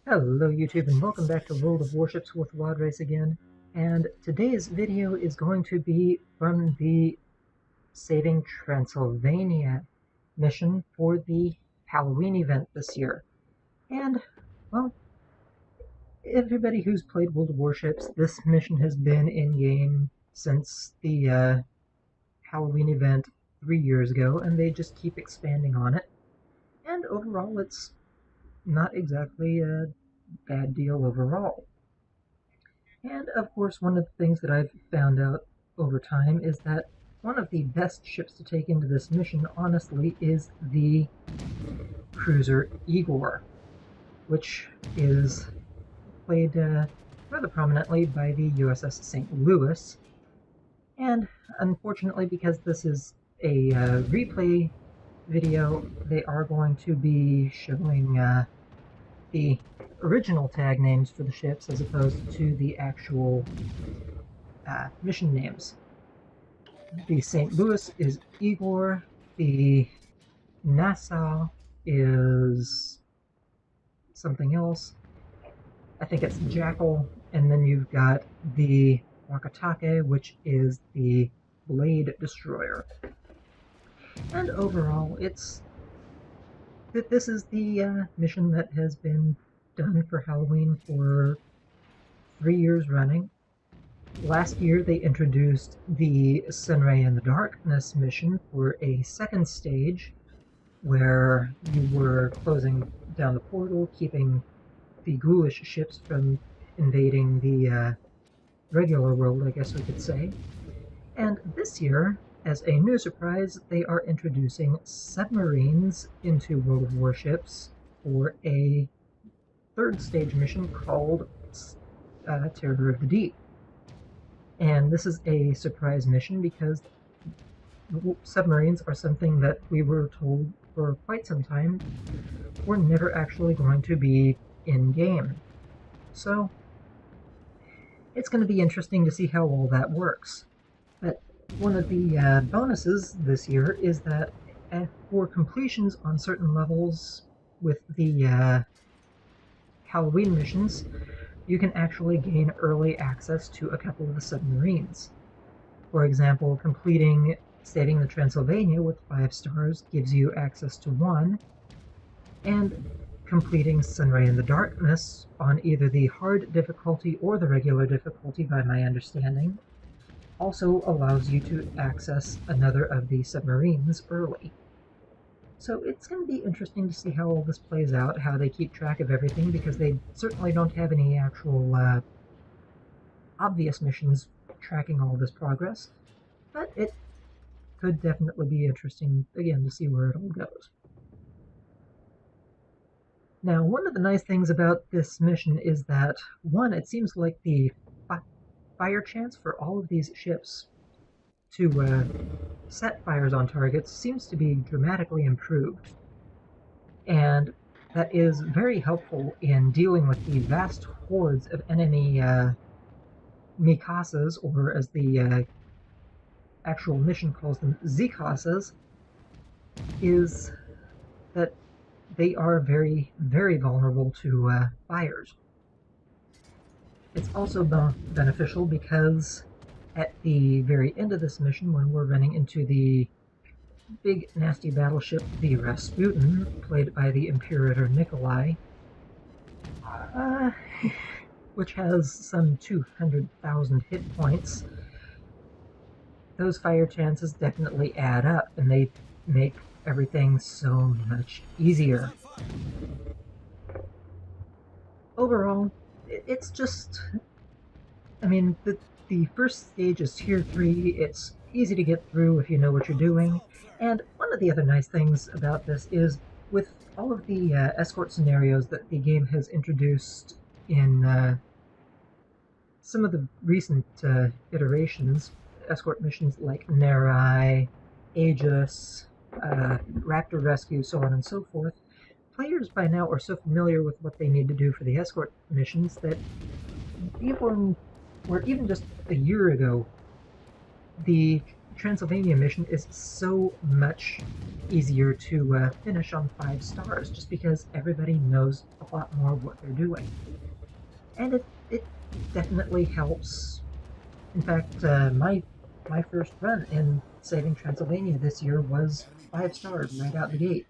Hello YouTube and welcome back to World of Warships with Wadres again. And today's video is going to be from the Saving Transylvania mission for the Halloween event this year. And, well, everybody who's played World of Warships, this mission has been in-game since the Halloween event 3 years ago, and they just keep expanding on it. And overall, it's not exactly a bad deal overall. And of course, one of the things that I've found out over time is that one of the best ships to take into this mission, honestly, is the cruiser Igor, which is played rather prominently by the USS St. Louis. And unfortunately, because this is a replay video, they are going to be showing the original tag names for the ships as opposed to the actual mission names. The St. Louis is Igor, the Nassau is something else. I think it's Jackal, and then you've got the Wakatake, which is the Blade Destroyer. And overall, this is the mission that has been done for Halloween for 3 years running. Last year they introduced the Sunray in the Darkness mission for a second stage where you were closing down the portal, keeping the ghoulish ships from invading the regular world, I guess we could say. And this year, as a new surprise, they are introducing submarines into World of Warships for a third stage mission called Terror of the Deep. And this is a surprise mission because submarines are something that we were told for quite some time were never actually going to be in-game. So it's going to be interesting to see how all that works. But one of the bonuses this year is that for completions on certain levels with the Halloween missions, you can actually gain early access to a couple of the submarines. For example, completing Saving the Transylvania with 5 stars gives you access to one, and completing Sunray in the Darkness on either the hard difficulty or the regular difficulty, by my understanding, also allows you to access another of the submarines early. So it's going to be interesting to see how all this plays out, how they keep track of everything, because they certainly don't have any actual obvious missions tracking all this progress. But it could definitely be interesting, again, to see where it all goes. Now, one of the nice things about this mission is that, one, it seems like the fire chance for all of these ships to set fires on targets seems to be dramatically improved. And that is very helpful in dealing with the vast hordes of enemy Mikasas, or as the actual mission calls them, Zikasas, is that they are very, very vulnerable to fires. It's also beneficial because at the very end of this mission, when we're running into the big nasty battleship, the Rasputin, played by the Imperator Nikolai, which has some 200,000 hit points, those fire chances definitely add up, and they make everything so much easier. Overall, it's just, I mean, the first stage is Tier 3, it's easy to get through if you know what you're doing, and one of the other nice things about this is with all of the escort scenarios that the game has introduced in some of the recent iterations, escort missions like Nerai, Aegis, Raptor Rescue, so on and so forth, players by now are so familiar with what they need to do for the escort missions that even just a year ago, the Transylvania mission is so much easier to finish on 5 stars, just because everybody knows a lot more what they're doing. And it definitely helps. In fact, my first run in saving Transylvania this year was 5 stars right out the gate,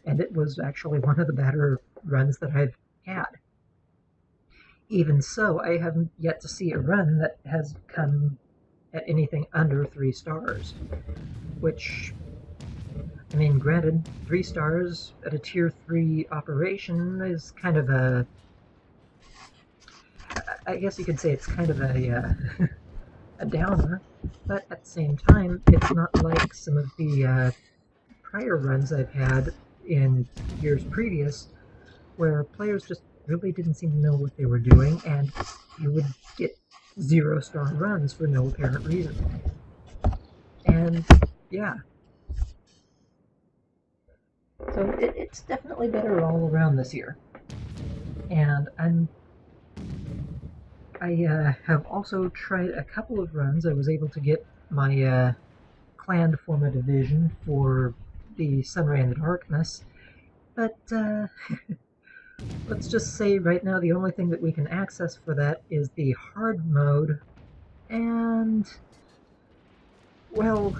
and it was actually one of the better runs that I've had. Even so, I haven't yet to see a run that has come at anything under 3 stars, which, I mean, granted, 3 stars at a tier 3 operation is kind of a, I guess you could say it's kind of a a downer, but at the same time, it's not like some of the prior runs I've had in years previous, where players just really didn't seem to know what they were doing, and you would get 0-star runs for no apparent reason. And yeah, so it's definitely better all around this year. And I have also tried a couple of runs. I was able to get my clan to form a division for the Sunray and the Darkness, but let's just say right now the only thing that we can access for that is the hard mode, and, well,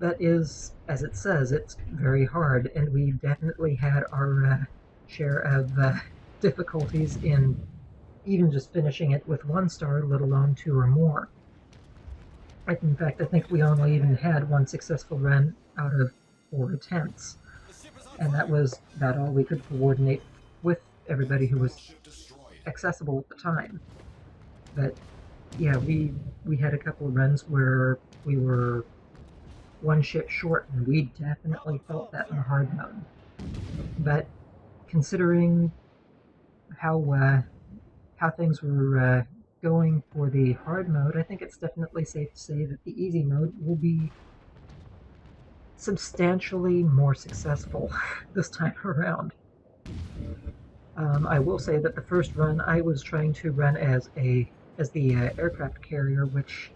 that is, as it says, it's very hard, and we definitely had our share of difficulties in even just finishing it with 1 star, let alone 2 or more. In fact, I think we only even had 1 successful run out of 4 attempts, and that was about all we could coordinate with everybody who was accessible at the time. But yeah, we had a couple of runs where we were 1 ship short, and we definitely felt that in hard mode. But considering how things were going for the hard mode, I think it's definitely safe to say that the easy mode will be substantially more successful this time around. I will say that the first run I was trying to run as the aircraft carrier, which,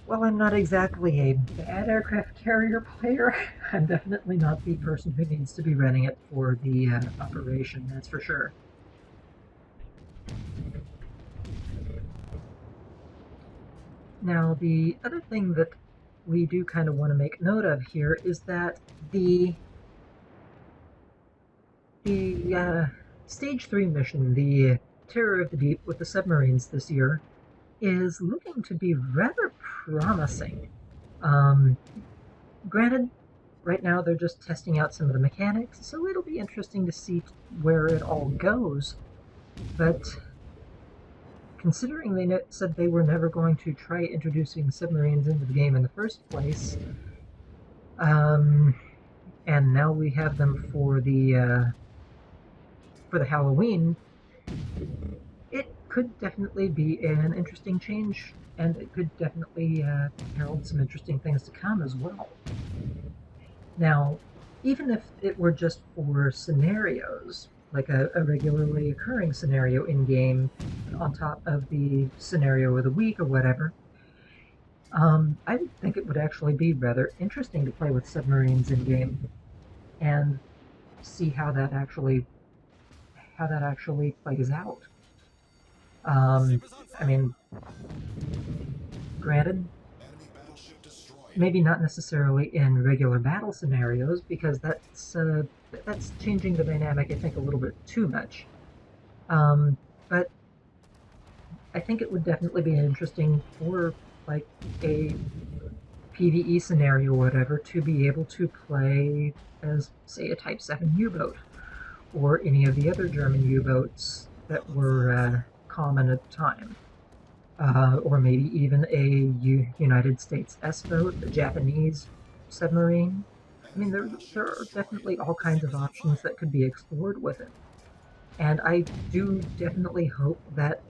well, I'm not exactly a bad aircraft carrier player. I'm definitely not the person who needs to be running it for the operation, that's for sure. Now, the other thing that we do kind of want to make note of here is that the Stage 3 mission, the Terror of the Deep with the submarines this year, is looking to be rather promising. Granted, right now they're just testing out some of the mechanics, so it'll be interesting to see where it all goes. But considering they said they were never going to try introducing submarines into the game in the first place, and now we have them for the Halloween, it could definitely be an interesting change, and it could definitely herald some interesting things to come as well. Now, even if it were just for scenarios, like a regularly occurring scenario in-game on top of the scenario of the week or whatever, I would think it would actually be rather interesting to play with submarines in-game and see how that actually plays out. I mean, granted, maybe not necessarily in regular battle scenarios, because that's changing the dynamic, I think, a little bit too much. But I think it would definitely be interesting for, like, a PvE scenario or whatever to be able to play as, say, a Type 7 U-boat, or any of the other German U-boats that were common at the time. Or maybe even a United States S-boat, a Japanese submarine. I mean, there are definitely all kinds of options that could be explored with it. And I do definitely hope that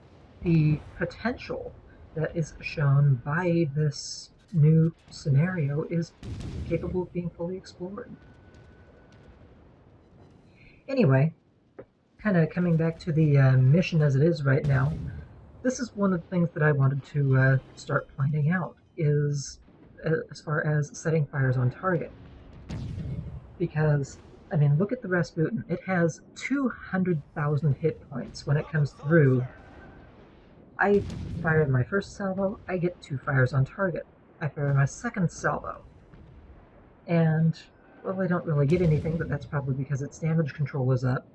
the potential that is shown by this new scenario is capable of being fully explored. Anyway, kind of coming back to the mission as it is right now, this is one of the things that I wanted to start finding out, is as far as setting fires on target. Because, I mean, look at the Rasputin. It has 200,000 hit points when it comes through. I fired my first salvo, I get 2 fires on target. I fire my second salvo, and, well, I don't really get anything, but that's probably because its damage control is up.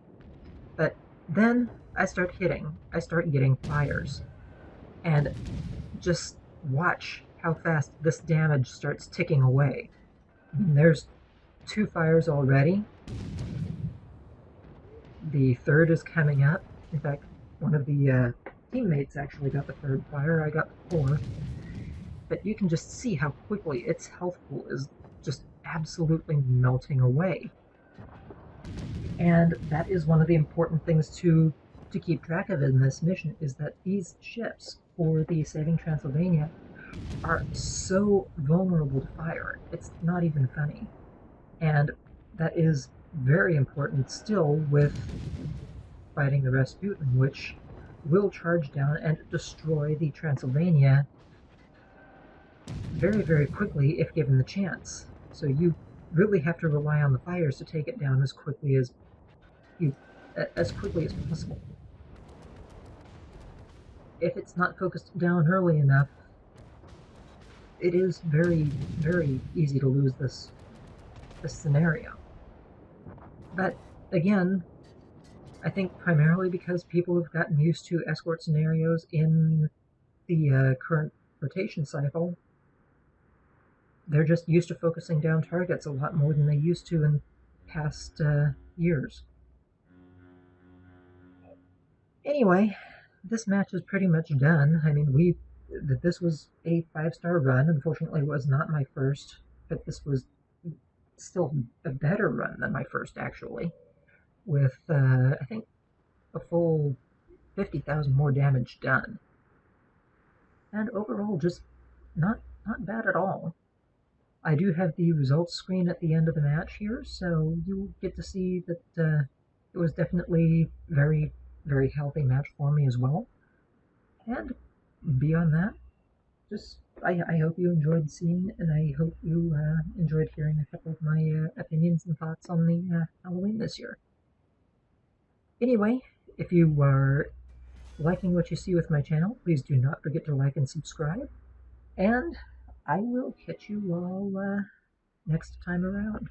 But then I start hitting. I start getting fires. And just watch how fast this damage starts ticking away. There's 2 fires already. The third is coming up. In fact, one of the teammates actually got the 3rd fire. I got the 4th. But you can just see how quickly its health pool is just absolutely melting away. And that is one of the important things to keep track of in this mission, is that these ships for the Saving Transylvania are so vulnerable to fire. It's not even funny. And that is very important still with fighting the Rasputin, which will charge down and destroy the Transylvania very, very quickly if given the chance. So you really have to rely on the fires to take it down as quickly as possible. If it's not focused down early enough, it is very, very easy to lose this scenario. But again, I think primarily because people have gotten used to escort scenarios in the current rotation cycle, they're just used to focusing down targets a lot more than they used to in past years. Anyway, this match is pretty much done. I mean, this was a 5-star run. Unfortunately, it was not my first, but this was still a better run than my first, actually, with I think a full 50,000 more damage done. And overall, just not bad at all. I do have the results screen at the end of the match here, so you'll get to see that it was definitely very, very healthy match for me as well. And beyond that, just I hope you enjoyed seeing, and I hope you enjoyed hearing a couple of my opinions and thoughts on the Halloween this year. Anyway, if you are liking what you see with my channel, please do not forget to like and subscribe, and I will catch you all next time around.